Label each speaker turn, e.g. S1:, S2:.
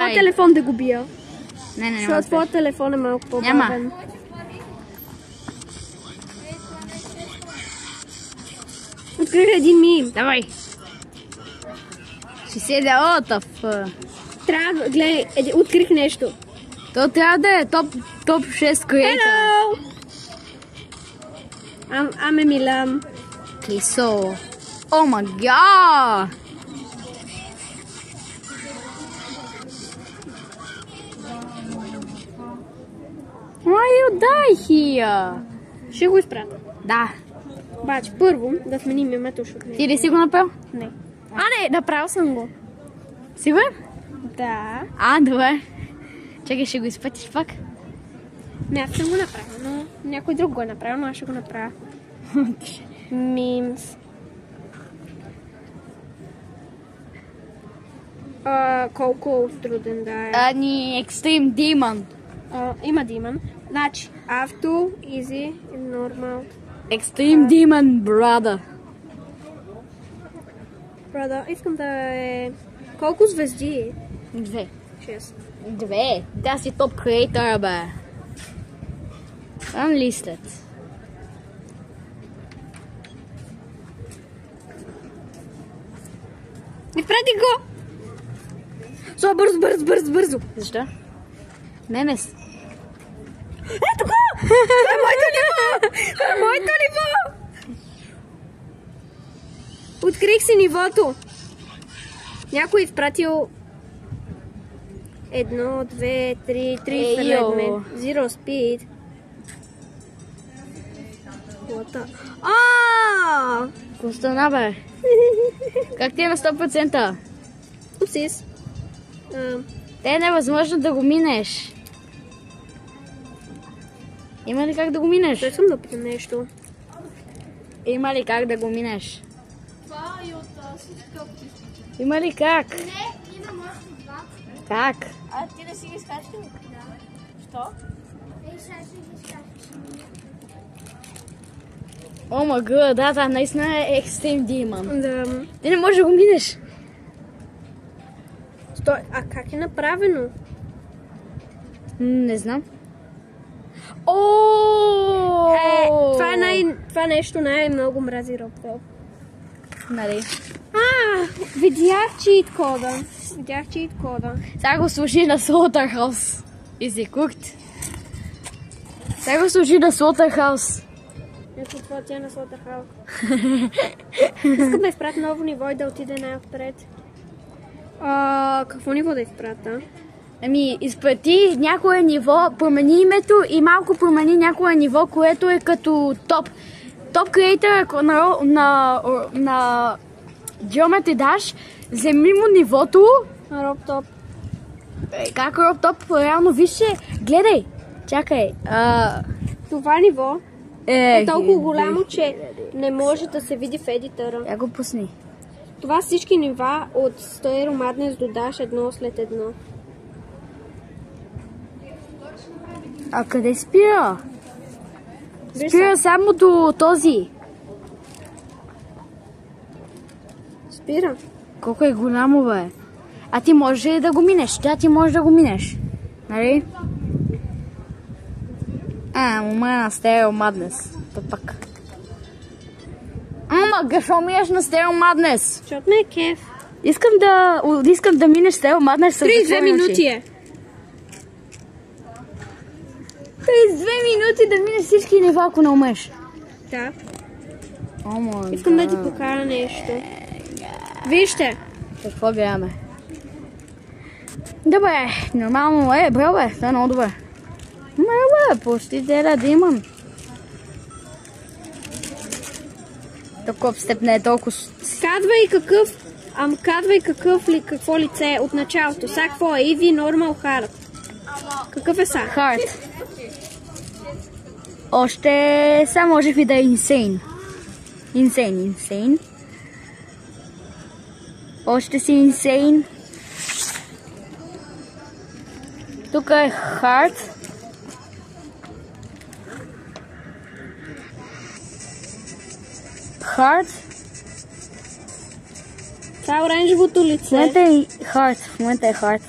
S1: Твой телефон да го бия.
S2: Не.
S1: Защото твой телефон е малко по-бавен.
S2: Няма.
S1: Открих един мим.
S2: Давай. Ще седя отъв.
S1: Трябва, гледай, открих нещо.
S2: То трябва да е топ 6 creator.
S1: Hello! I'm Emilam.
S2: Okay, so. Oh my god! Why you die here?
S1: Ще го изпратя.
S2: Да.
S1: Обаче, първо да сменим името, защото не.
S2: Ти ли си го направил?
S1: Не. Не, направил съм го.
S2: Сигурен?
S1: Да.
S2: Добре. Чакай, ще го изпътиш пак?
S1: Не, аз съм го направил, но някой друг го е направил, но аз ще го направя. Мимс. Колко труден да е?
S2: Extreme Demon.
S1: Има Demon. Значи, Auto, Easy, Normal.
S2: Extreme Demon, brother.
S1: Brother, искам да е... Колко звезди е?
S2: 2.
S1: 6.
S2: 2? Да си топ creator, бе. Unlisted.
S1: Изпрати го! Бързо!
S2: Защо? Мемес.
S1: Ето го! Това е моето ниво! Открих си нивото. Някой е изпратил 1, 2, 3 fragment. Zero speed.
S2: Какво стана, бе? Как ти е на 100%?
S1: Упсис.
S2: Те е невъзможно да го минеш. Има ли как да го минеш?
S1: Той съм да питам нещо.
S2: Има ли как да го минеш?
S3: Това и от всички опити.
S2: Има ли как?
S3: Не, имам още два.
S2: Как?
S3: А ти да си ги скачаш? Да. Що? Сега ще ги скачаш.
S2: О, мага, да, наистина е Extreme Demon.
S1: Да.
S2: Ти не можеш да го минеш.
S1: Стой, как е направено?
S2: Не знам.
S1: Това нещо най-много мрази Роптоп.
S2: Нали?
S1: Видях чит кода.
S2: Сега го служи на Slaughterhouse. Is it cooked? Сега го служи на Slaughterhouse.
S1: Ето това тя на Slaughterhouse. Искам да изпратя ново ниво и да отиде най-отпред. Какво ниво да изпратя?
S2: Изпрати някое ниво, промени името и малко промени някое ниво, което е като топ. Топ creator на Geometry Dash, вземи му нивото.
S1: Роптоп.
S2: Как Роптоп? Реално вижте, гледай. Чакай.
S1: Това ниво е толкова голямо, че не може да се види в едитъра.
S2: Я го пусни.
S1: Това всички нива от Stair Madness до Dash едно след едно.
S2: А къде спира? Спира само до този.
S1: Спира.
S2: Колко е голямо, бе. А ти можеш ли да го минеш? Ти можеш да го минеш. Нали? Момент на Stair Madness. Пак. Защо минеш на Stair Madness?
S1: Защото ме е кеф.
S2: Искам да минеш Stair Madness с
S1: 32 минути е.
S2: 32 минути да минеш всички нива, ако не умеш.
S1: Да. Искам да ти покажа нещо. Вижте.
S2: Какво гледаме? Добре, нормално е, бре, бе, това е много добре. Бе, почти деля да имам. Такъв степ не е толкова...
S1: Казвай какво лице е от началото. Сега какво е? EV, Normal, Hard. Какъв е сега?
S2: Hard. Още сега можех ви да е Insane. Insane. Още си Insane. Тук е Hard.
S1: Това е оранжевото лице.
S2: В момента е Hard.